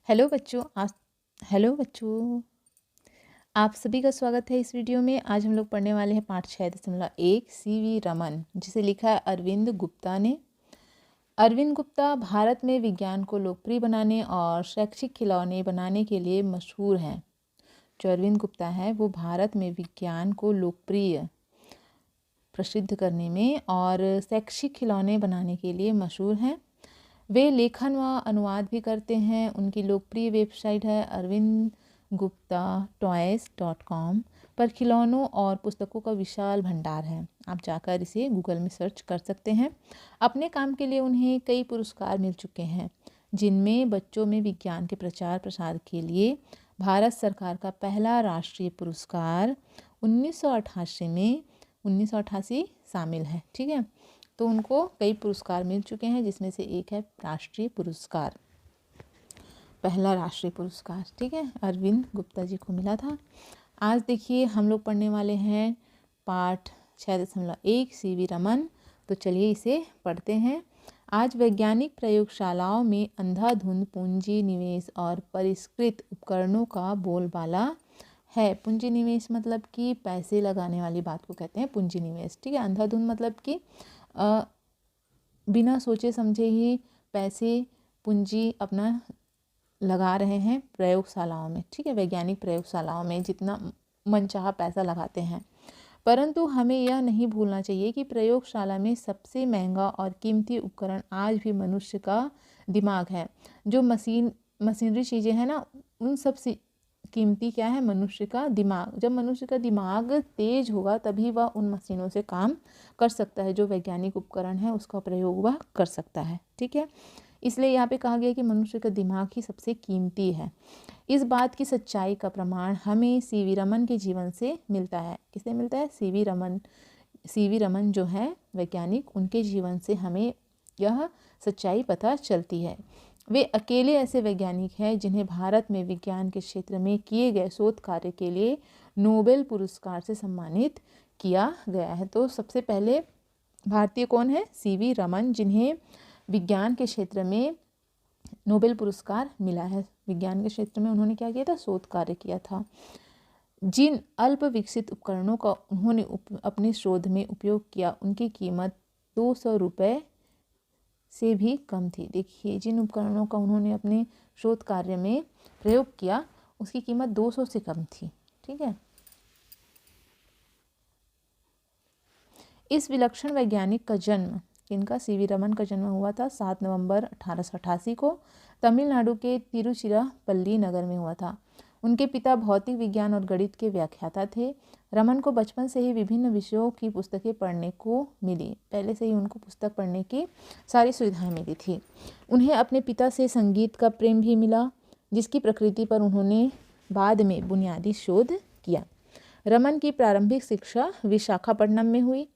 Hello बच्चों आज hello बच्चों, आप सभी का स्वागत है इस वीडियो में। आज हम लोग पढ़ने वाले हैं पाठ 6.1 सीवी रमन, जिसे लिखा है अरविंद गुप्ता ने। अरविंद गुप्ता भारत में विज्ञान को लोकप्रिय बनाने और शैक्षिक खिलौने बनाने के लिए मशहूर हैं। जो अरविंद गुप्ता है वो भारत में विज्ञान को लोकप्रिय प्रसिद्ध करने में और शैक्षिक खिलौने बनाने के लिए मशहूर हैं। वे लेखन व अनुवाद भी करते हैं। उनकी लोकप्रिय वेबसाइट है arvindgupta.toys.com पर खिलौनों और पुस्तकों का विशाल भंडार है। आप जाकर इसे गूगल में सर्च कर सकते हैं। अपने काम के लिए उन्हें कई पुरस्कार मिल चुके हैं, जिनमें बच्चों में विज्ञान के प्रचार प्रसार के लिए भारत सरकार का पहला राष्ट्रीय पुरस्कार 1988 शामिल है। ठीक है, तो उनको कई पुरस्कार मिल चुके हैं, जिसमें से एक है राष्ट्रीय पुरस्कार, पहला राष्ट्रीय पुरस्कार। ठीक है, अरविंद गुप्ता जी को मिला था। आज देखिए हम लोग पढ़ने वाले हैं पाठ 6.1 सीवी रमन। तो चलिए इसे पढ़ते हैं। आज वैज्ञानिक प्रयोगशालाओं में अंधाधुंध पूंजी निवेश और परिष्कृत उपकरणों का बोलबाला है। पूंजी निवेश मतलब कि पैसे लगाने वाली बात को कहते हैं पूंजी निवेश। ठीक है, अंधाधुंध मतलब कि बिना सोचे समझे ही पैसे पूंजी अपना लगा रहे हैं प्रयोगशालाओं में। ठीक है, वैज्ञानिक प्रयोगशालाओं में जितना मनचाहा पैसा लगाते हैं। परंतु हमें यह नहीं भूलना चाहिए कि प्रयोगशाला में सबसे महंगा और कीमती उपकरण आज भी मनुष्य का दिमाग है। जो मशीनरी चीज़ें हैं ना, उन सब से कीमती क्या है? मनुष्य का दिमाग। जब मनुष्य का दिमाग तेज होगा तभी वह उन मशीनों से काम कर सकता है। जो वैज्ञानिक उपकरण है उसका प्रयोग वह कर सकता है। ठीक है, इसलिए यहाँ पे कहा गया कि मनुष्य का दिमाग ही सबसे कीमती है। इस बात की सच्चाई का प्रमाण हमें सीवी रमन के जीवन से मिलता है। किससे मिलता है? सीवी रमन जो है वैज्ञानिक, उनके जीवन से हमें यह सच्चाई पता चलती है। वे अकेले ऐसे वैज्ञानिक हैं जिन्हें भारत में विज्ञान के क्षेत्र में किए गए शोध कार्य के लिए नोबेल पुरस्कार से सम्मानित किया गया है। तो सबसे पहले भारतीय कौन है? सीवी रमन, जिन्हें विज्ञान के क्षेत्र में नोबेल पुरस्कार मिला है। विज्ञान के क्षेत्र में उन्होंने क्या किया था? शोध कार्य किया था। जिन अल्प विकसित उपकरणों का उन्होंने अपने शोध में उपयोग किया, उनकी कीमत 200 रुपये से भी कम थी। देखिए, जिन उपकरणों का उन्होंने अपने शोध कार्य में प्रयोग किया उसकी कीमत 200 से कम थी। ठीक है, इस विलक्षण वैज्ञानिक का जन्म, इनका सीवी रमन का जन्म हुआ था 7 नवंबर 1888 को तमिलनाडु के तिरुचिरापल्ली नगर में हुआ था। उनके पिता भौतिक विज्ञान और गणित के व्याख्याता थे। रमन को बचपन से ही विभिन्न विषयों की पुस्तकें पढ़ने को मिली। पहले से ही उनको पुस्तक पढ़ने की सारी सुविधाएं मिली थी। उन्हें अपने पिता से संगीत का प्रेम भी मिला, जिसकी प्रकृति पर उन्होंने बाद में बुनियादी शोध किया। रमन की प्रारंभिक शिक्षा विशाखापट्टनम में हुई।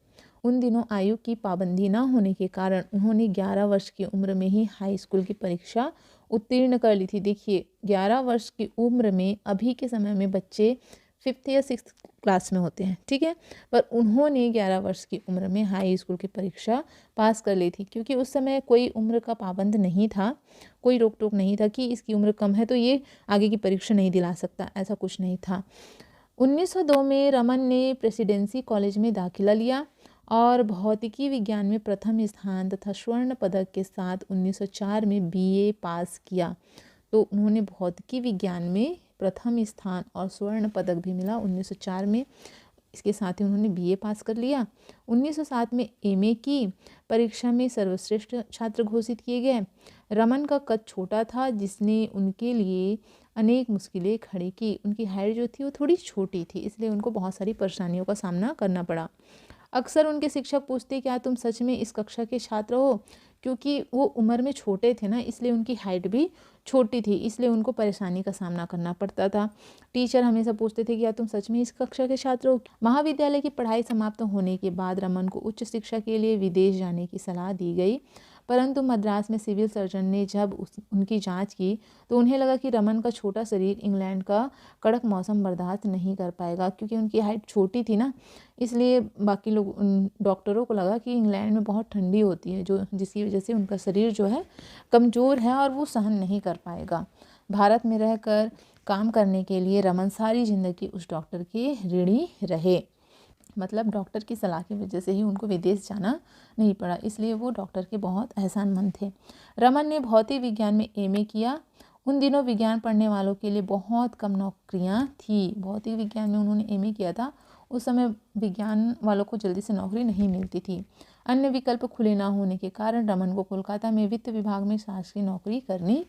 उन दिनों आयु की पाबंदी न होने के कारण उन्होंने 11 वर्ष की उम्र में ही हाई स्कूल की परीक्षा उत्तीर्ण कर ली थी। देखिए, 11 वर्ष की उम्र में, अभी के समय में बच्चे 5th या 6th क्लास में होते हैं। ठीक है, पर उन्होंने 11 वर्ष की उम्र में हाई स्कूल की परीक्षा पास कर ली थी, क्योंकि उस समय कोई उम्र का पाबंद नहीं था, कोई रोक टोक नहीं था कि इसकी उम्र कम है तो ये आगे की परीक्षा नहीं दिला सकता, ऐसा कुछ नहीं था। 1902 में रमन ने प्रेसिडेंसी कॉलेज में दाखिला लिया और भौतिकी विज्ञान में प्रथम स्थान तथा स्वर्ण पदक के साथ 1904 में बीए पास किया। तो उन्होंने भौतिकी विज्ञान में प्रथम स्थान और स्वर्ण पदक भी मिला 1904 में। इसके साथ ही उन्होंने बीए पास कर लिया। 1907 में एमए की परीक्षा में सर्वश्रेष्ठ छात्र घोषित किए गए। रमन का कद छोटा था, जिसने उनके लिए अनेक मुश्किलें खड़ी की। उनकी हाइट जो थी वो थोड़ी छोटी थी, इसलिए उनको बहुत सारी परेशानियों का सामना करना पड़ा। अक्सर उनके शिक्षक पूछते क्या तुम सच में इस कक्षा के छात्र हो? क्योंकि वो उम्र में छोटे थे ना, इसलिए उनकी हाइट भी छोटी थी, इसलिए उनको परेशानी का सामना करना पड़ता था। टीचर हमेशा पूछते थे क्या तुम सच में इस कक्षा के छात्र हो? महाविद्यालय की पढ़ाई समाप्त होने के बाद रमन को उच्च शिक्षा के लिए विदेश जाने की सलाह दी गई, परंतु मद्रास में सिविल सर्जन ने जब उनकी जांच की तो उन्हें लगा कि रमन का छोटा शरीर इंग्लैंड का कड़क मौसम बर्दाश्त नहीं कर पाएगा, क्योंकि उनकी हाइट छोटी थी ना, इसलिए बाकी लोग डॉक्टरों को लगा कि इंग्लैंड में बहुत ठंडी होती है, जो जिसकी वजह से उनका शरीर जो है कमज़ोर है और वो सहन नहीं कर पाएगा। भारत में रहकर काम करने के लिए रमन सारी ज़िंदगी उस डॉक्टर के ऋणी रहे। मतलब डॉक्टर की सलाह की वजह से ही उनको विदेश जाना नहीं पड़ा, इसलिए वो डॉक्टर के बहुत एहसानमंद थे। रमन ने भौतिक विज्ञान में एमए किया। उन दिनों विज्ञान पढ़ने वालों के लिए बहुत कम नौकरियां थी। भौतिक विज्ञान में उन्होंने एमए किया था। उस समय विज्ञान वालों को जल्दी से नौकरी नहीं मिलती थी। अन्य विकल्प खुले ना होने के कारण रमन को कोलकाता में वित्त विभाग में शासकीय नौकरी करनी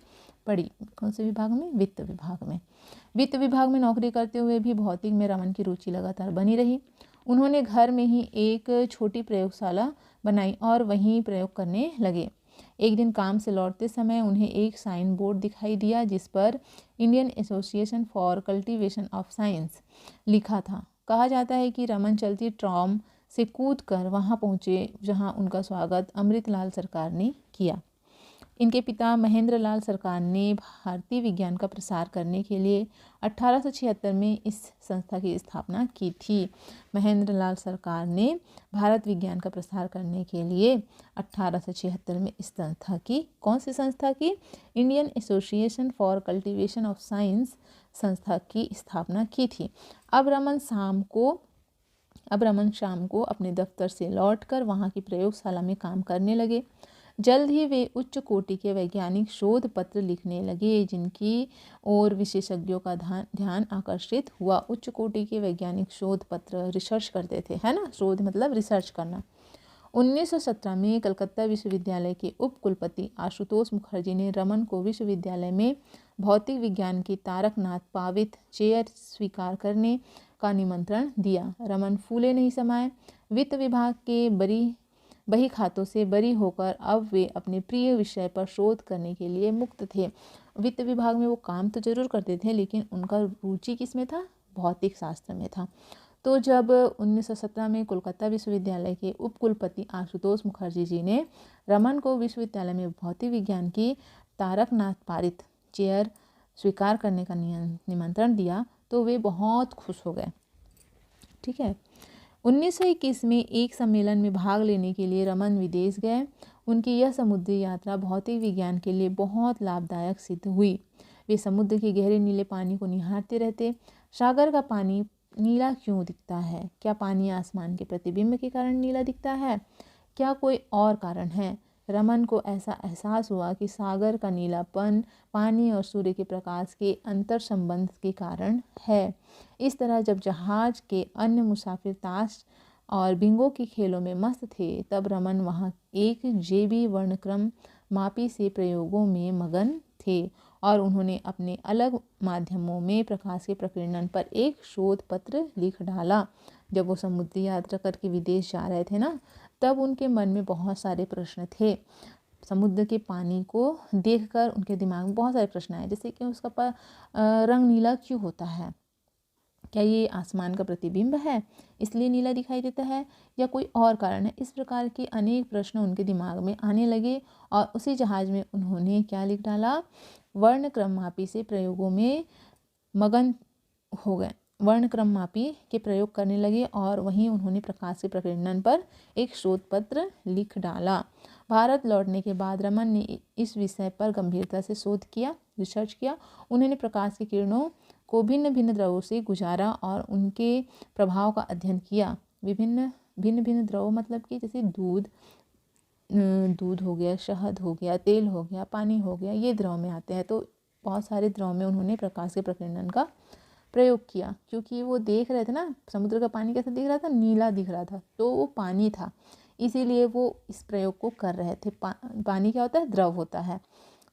पड़ी। कौन से विभाग में? वित्त विभाग में। वित्त विभाग में नौकरी करते हुए भी भौतिक में रमन की रुचि लगातार बनी रही। उन्होंने घर में ही एक छोटी प्रयोगशाला बनाई और वहीं प्रयोग करने लगे। एक दिन काम से लौटते समय उन्हें एक साइन बोर्ड दिखाई दिया जिस पर Indian association for cultivation of science लिखा था। कहा जाता है कि रमन चलती ट्राम से कूदकर वहां पहुंचे, जहां उनका स्वागत अमृतलाल सरकार ने किया। इनके पिता महेंद्र लाल सरकार ने भारतीय विज्ञान का प्रसार करने के लिए 1876 में इस संस्था की स्थापना की थी। महेंद्र लाल सरकार ने भारत विज्ञान का प्रसार करने के लिए 1876 में इस संस्था की, कौन सी संस्था की? Indian association for cultivation of science संस्था की स्थापना की थी। अब रमन शाम को अपने दफ्तर से लौटकर वहाँ की प्रयोगशाला में काम करने लगे। जल्द ही वे उच्च कोटि के वैज्ञानिक शोध पत्र लिखने लगे, जिनकी ओर विशेषज्ञों का ध्यान आकर्षित हुआ। उच्च कोटि के वैज्ञानिक शोध पत्र रिसर्च करते थे, है ना, शोध मतलब रिसर्च करना। 1917 में कलकत्ता विश्वविद्यालय के उप कुलपति आशुतोष मुखर्जी ने रमन को विश्वविद्यालय में भौतिक विज्ञान की तारकनाथ पावित चेयर स्वीकार करने का निमंत्रण दिया। रमन फूले नहीं समाये। वित्त विभाग के बही खातों से बरी होकर अब वे अपने प्रिय विषय पर शोध करने के लिए मुक्त थे। वित्त विभाग में वो काम तो जरूर करते थे, लेकिन उनका रुचि किस में था? भौतिक शास्त्र में था। तो जब 1917 में कोलकाता विश्वविद्यालय के उपकुलपति आशुतोष मुखर्जी जी ने रमन को विश्वविद्यालय में भौतिक विज्ञान की तारकनाथ पारित चेयर स्वीकार करने का निमंत्रण दिया तो वे बहुत खुश हो गए। ठीक है। 1921 में एक सम्मेलन में भाग लेने के लिए रमन विदेश गए। उनकी यह समुद्री यात्रा भौतिक विज्ञान के लिए बहुत लाभदायक सिद्ध हुई। वे समुद्र के गहरे नीले पानी को निहारते रहते। सागर का पानी नीला क्यों दिखता है? क्या पानी आसमान के प्रतिबिंब के कारण नीला दिखता है? क्या कोई और कारण है? रमन को ऐसा एहसास हुआ कि सागर का नीलापन पानी और सूर्य के प्रकाश के अंतर संबंध के कारण है। इस तरह जब जहाज के अन्य मुसाफिर ताश और बिंगो के खेलों में मस्त थे, तब रमन वहाँ एक जेबी वर्णक्रम मापी से प्रयोगों में मगन थे और उन्होंने अपने अलग माध्यमों में प्रकाश के प्रकीर्णन पर एक शोध पत्र लिख डाला। जब वो समुद्री यात्रा करके विदेश जा रहे थे ना, तब उनके मन में बहुत सारे प्रश्न थे। समुद्र के पानी को देखकर उनके दिमाग में बहुत सारे प्रश्न आए, जैसे कि उसका रंग नीला क्यों होता है? क्या ये आसमान का प्रतिबिंब है इसलिए नीला दिखाई देता है, या कोई और कारण है? इस प्रकार के अनेक प्रश्न उनके दिमाग में आने लगे और उसी जहाज में उन्होंने क्या लिख डाला? वर्णक्रममापी से प्रयोगों में मगन हो गए। वर्णक्रममापी के प्रयोग करने लगे और वहीं उन्होंने प्रकाश के प्रकीर्णन पर एक शोध पत्र लिख डाला। भारत लौटने के बाद रमन ने इस विषय पर गंभीरता से शोध किया, रिसर्च किया। उन्होंने प्रकाश की किरणों को भिन्न भिन्न द्रवों से गुजारा और उनके प्रभाव का अध्ययन किया। भिन्न भिन्न द्रव मतलब कि जैसे दूध हो गया, शहद हो गया, तेल हो गया, पानी हो गया, ये द्रव में आते हैं। तो बहुत सारे द्रव में उन्होंने प्रकाश के प्रकीर्णन का प्रयोग किया, क्योंकि वो देख रहे थे ना समुद्र का पानी कैसा दिख रहा था? नीला दिख रहा था, तो वो पानी था, इसीलिए वो इस प्रयोग को कर रहे थे। पानी क्या होता है? द्रव होता है।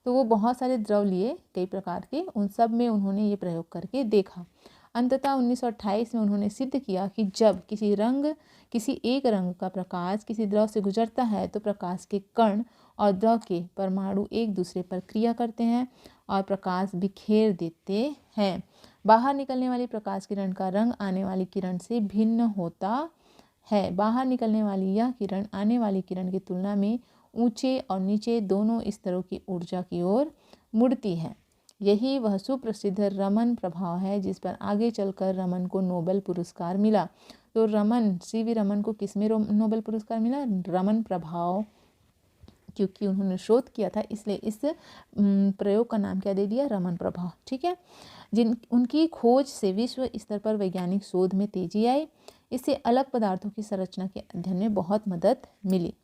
तो वो बहुत सारे द्रव लिए कई प्रकार के, उन सब में उन्होंने ये प्रयोग करके देखा। अंततः 1928 में उन्होंने सिद्ध किया कि जब किसी एक रंग का प्रकाश किसी द्रव से गुजरता है तो प्रकाश के कण और द्रव के परमाणु एक दूसरे पर क्रिया करते हैं और प्रकाश बिखेर देते हैं। बाहर निकलने वाली प्रकाश किरण का रंग आने वाली किरण से भिन्न होता है। बाहर निकलने वाली यह किरण आने वाली किरण की तुलना में ऊंचे और नीचे दोनों स्तरों की ऊर्जा की ओर मुड़ती है। यही वह सुप्रसिद्ध रमन प्रभाव है जिस पर आगे चलकर रमन को नोबेल पुरस्कार मिला। तो रमन, सीवी रमन को किसमें नोबेल पुरस्कार मिला? रमन प्रभाव, क्योंकि उन्होंने शोध किया था इसलिए इस प्रयोग का नाम क्या दे दिया? रमन प्रभाव। ठीक है। उनकी खोज से विश्व स्तर पर वैज्ञानिक शोध में तेजी आई। इससे अलग पदार्थों की संरचना के अध्ययन में बहुत मदद मिली।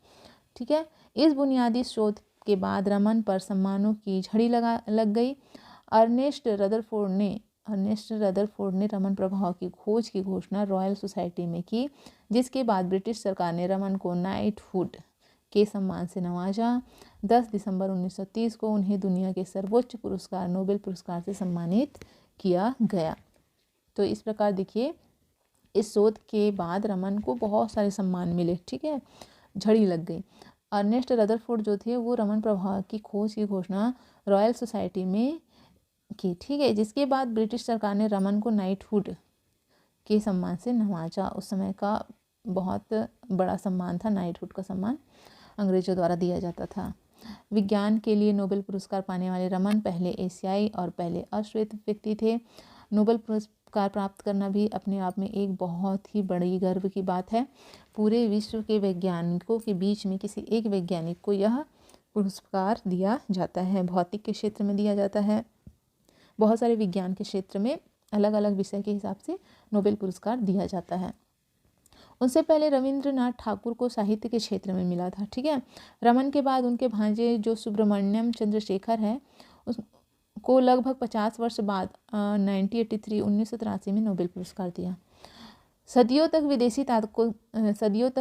ठीक है। इस बुनियादी शोध के बाद रमन पर सम्मानों की झड़ी लग गई। अर्नेस्ट रदरफोर्ड ने रमन प्रभाव की खोज की घोषणा रॉयल सोसाइटी में की, जिसके बाद ब्रिटिश सरकार ने रमन को नाइटहुड के सम्मान से नवाजा। 10 दिसंबर 1930 को उन्हें दुनिया के सर्वोच्च पुरस्कार नोबेल पुरस्कार से सम्मानित किया गया। तो इस प्रकार देखिए, इस शोध के बाद रमन को बहुत सारे सम्मान मिले। ठीक है, झड़ी लग गई। अर्नेस्ट रदरफोर्ड जो थे वो रमन प्रभाव की खोज की घोषणा रॉयल सोसाइटी में की। ठीक है, जिसके बाद ब्रिटिश सरकार ने रमन को नाइटहुड के सम्मान से नवाजा। उस समय का बहुत बड़ा सम्मान था, नाइटहुड का सम्मान अंग्रेजों द्वारा दिया जाता था। विज्ञान के लिए नोबेल पुरस्कार पाने वाले रमन पहले एशियाई और पहले अश्वेत व्यक्ति थे। नोबेल पुरस्कार प्राप्त करना भी अपने आप में एक बहुत ही बड़ी गर्व की बात है। पूरे विश्व के वैज्ञानिकों के बीच में किसी एक वैज्ञानिक को यह पुरस्कार दिया जाता है। भौतिक के क्षेत्र में दिया जाता है, बहुत सारे विज्ञान के क्षेत्र में अलग अलग विषय के हिसाब से नोबेल पुरस्कार दिया जाता है। उनसे पहले रविंद्रनाथ ठाकुर को साहित्य के क्षेत्र में मिला था। ठीक है। रमन के बाद उनके भांजे जो सुब्रमण्यम चंद्रशेखर है उसको लगभग 50 वर्ष बाद 1983 में नोबेल पुरस्कार दिया। सदियों तक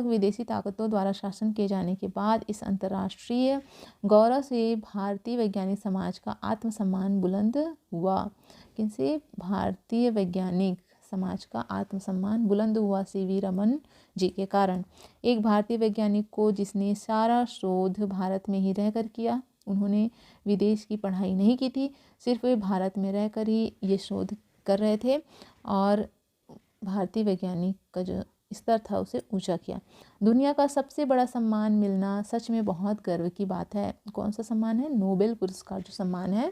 विदेशी ताकतों द्वारा शासन किए जाने के बाद इस अंतर्राष्ट्रीय गौरव से भारतीय वैज्ञानिक समाज का आत्मसम्मान बुलंद हुआ। किनसे? भारतीय वैज्ञानिक समाज का आत्मसम्मान बुलंद हुआ सीवी रमन जी के कारण। एक भारतीय वैज्ञानिक को जिसने सारा शोध भारत में ही रहकर किया। उन्होंने विदेश की पढ़ाई नहीं की थी, सिर्फ वे भारत में रहकर ही ये शोध कर रहे थे और भारतीय वैज्ञानिक का जो स्तर था उसे ऊंचा किया। दुनिया का सबसे बड़ा सम्मान मिलना सच में बहुत गर्व की बात है। कौन सा सम्मान है? नोबेल पुरस्कार जो सम्मान है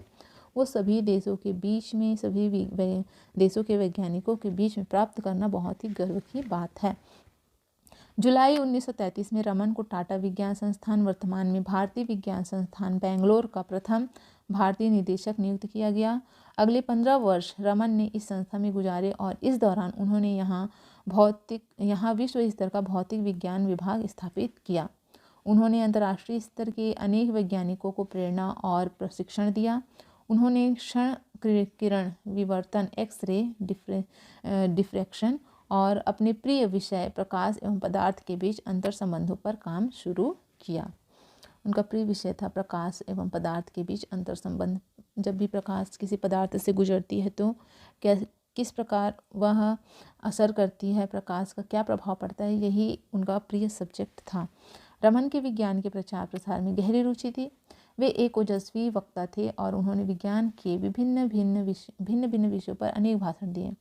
वो सभी देशों के बीच में, सभी देशों के वैज्ञानिकों के बीच में प्राप्त करना बहुत ही गर्व की बात है। जुलाई 1933 में रमन को टाटा विज्ञान संस्थान, वर्तमान में भारतीय विज्ञान संस्थान बेंगलोर का प्रथम भारतीय निदेशक नियुक्त किया गया। अगले 15 वर्ष रमन ने इस संस्था में गुजारे और इस दौरान उन्होंने यहाँ विश्व स्तर का भौतिक विज्ञान विभाग स्थापित किया। उन्होंने अंतर्राष्ट्रीय स्तर के अनेक वैज्ञानिकों को प्रेरणा और प्रशिक्षण दिया। उन्होंने क्षण किरण विवर्तन, एक्स-रे डिफ्रैक्शन और अपने प्रिय विषय प्रकाश एवं पदार्थ के बीच अंतर संबंधों पर काम शुरू किया। उनका प्रिय विषय था प्रकाश एवं पदार्थ के बीच अंतर संबंध। जब भी प्रकाश किसी पदार्थ से गुजरती है तो किस प्रकार वह असर करती है, प्रकाश का क्या प्रभाव पड़ता है, यही उनका प्रिय सब्जेक्ट था। रमन के विज्ञान के प्रचार प्रसार में गहरी रुचि थी। वे एक ओजस्वी वक्ता थे और उन्होंने विज्ञान के भिन्न भिन्न विषयों पर अनेक भाषण दिए।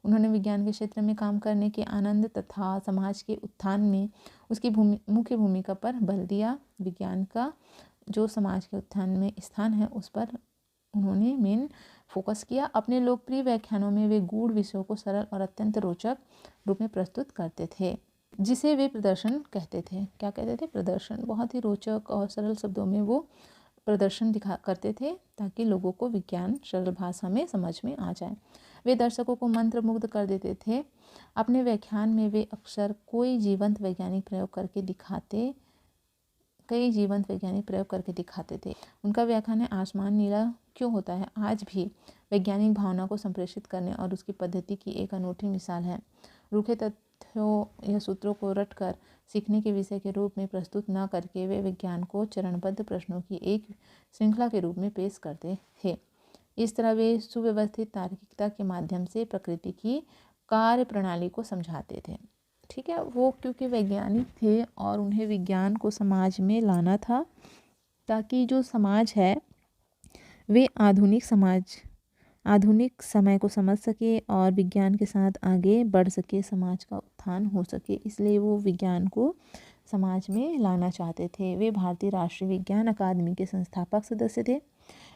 उन्होंने विज्ञान के क्षेत्र में काम करने के आनंद तथा समाज के उत्थान में उसकी मुख्य भूमिका पर बल दिया। विज्ञान का जो समाज के उत्थान में स्थान है उस पर उन्होंने मेन फोकस किया। अपने लोकप्रिय व्याख्यानों में वे गूढ़ विषयों को सरल और अत्यंत रोचक रूप में प्रस्तुत करते थे, जिसे वे प्रदर्शन कहते थे। क्या कहते थे? प्रदर्शन। बहुत ही रोचक और सरल शब्दों में वो प्रदर्शन करते थे ताकि लोगों को विज्ञान सरल भाषा में समझ में आ जाए। वे दर्शकों को मंत्रमुग्ध कर देते थे। अपने व्याख्यान में वे अक्सर कई जीवंत वैज्ञानिक प्रयोग करके दिखाते थे। उनका व्याख्यान है आसमान नीला क्यों होता है आज भी वैज्ञानिक भावना को संप्रेषित करने और उसकी पद्धति की एक अनूठी मिसाल है। रूखे तथ्यों या सूत्रों को रटकर सीखने के विषय के रूप में प्रस्तुत न करके वे विज्ञान को चरणबद्ध प्रश्नों की एक श्रृंखला के रूप में पेश करते थे। इस तरह वे सुव्यवस्थित तार्किकता के माध्यम से प्रकृति की कार्य प्रणाली को समझाते थे। ठीक है, वो क्योंकि वैज्ञानिक थे और उन्हें विज्ञान को समाज में लाना था ताकि जो समाज है वे आधुनिक समय को समझ सके और विज्ञान के साथ आगे बढ़ सके, समाज का उत्थान हो सके। इसलिए वो विज्ञान को समाज में लाना चाहते थे। वे भारतीय राष्ट्रीय विज्ञान अकादमी के संस्थापक सदस्य थे।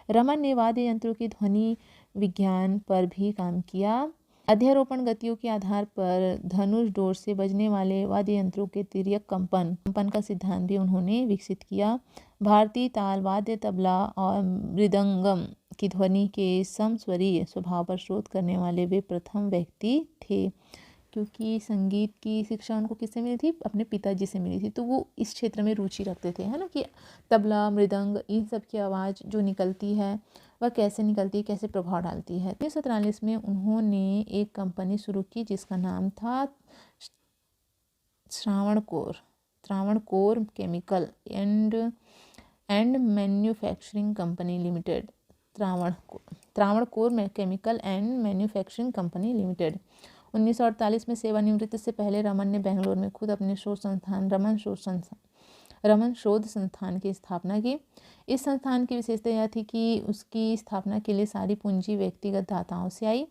रमन ने वाद्य यंत्रों की ध्वनि विज्ञान पर भी काम किया। अध्यारोपण गतियों के आधार पर धनुष डोर से बजने वाले वाद्य यंत्रों के तिर्यक कंपन का सिद्धांत भी उन्होंने विकसित किया। भारतीय ताल वाद्य तबला और मृदंगम की ध्वनि के समस्वरीय स्वभाव पर शोध करने वाले वे प्रथम व्यक्ति थे। क्योंकि संगीत की शिक्षा उनको किससे मिली थी? अपने पिताजी से मिली थी। तो वो इस क्षेत्र में रुचि रखते थे, है ना, कि तबला मृदंग इन सब की आवाज़ जो निकलती है वह कैसे निकलती है, कैसे प्रभाव डालती है। 1943 में उन्होंने एक कंपनी शुरू की जिसका नाम था Travancore chemical and manufacturing company limited. Travancore chemical and manufacturing company limited. 1948 में सेवानिवृत्ति से पहले रमन ने बेंगलोर में खुद अपने शोध संस्थान रमन शोध संस्थान की स्थापना की। इस संस्थान की विशेषता यह थी कि उसकी स्थापना के लिए सारी पूंजी व्यक्तिगत दाताओं से आई।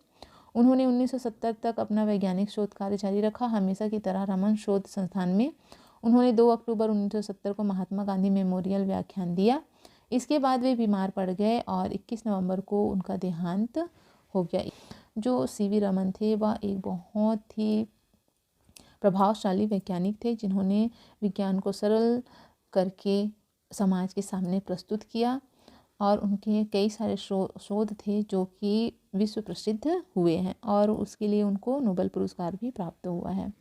उन्होंने 1970 तक अपना वैज्ञानिक शोध कार्य जारी रखा। हमेशा की तरह रमन शोध संस्थान में उन्होंने 2 अक्टूबर 1970 को महात्मा गांधी मेमोरियल व्याख्यान दिया। इसके बाद वे बीमार पड़ गए और 21 नवंबर को उनका देहांत हो गया। जो सीवी रमन थे वह एक बहुत ही प्रभावशाली वैज्ञानिक थे जिन्होंने विज्ञान को सरल करके समाज के सामने प्रस्तुत किया और उनके कई सारे शोध थे जो कि विश्व प्रसिद्ध हुए हैं और उसके लिए उनको नोबेल पुरस्कार भी प्राप्त हुआ है।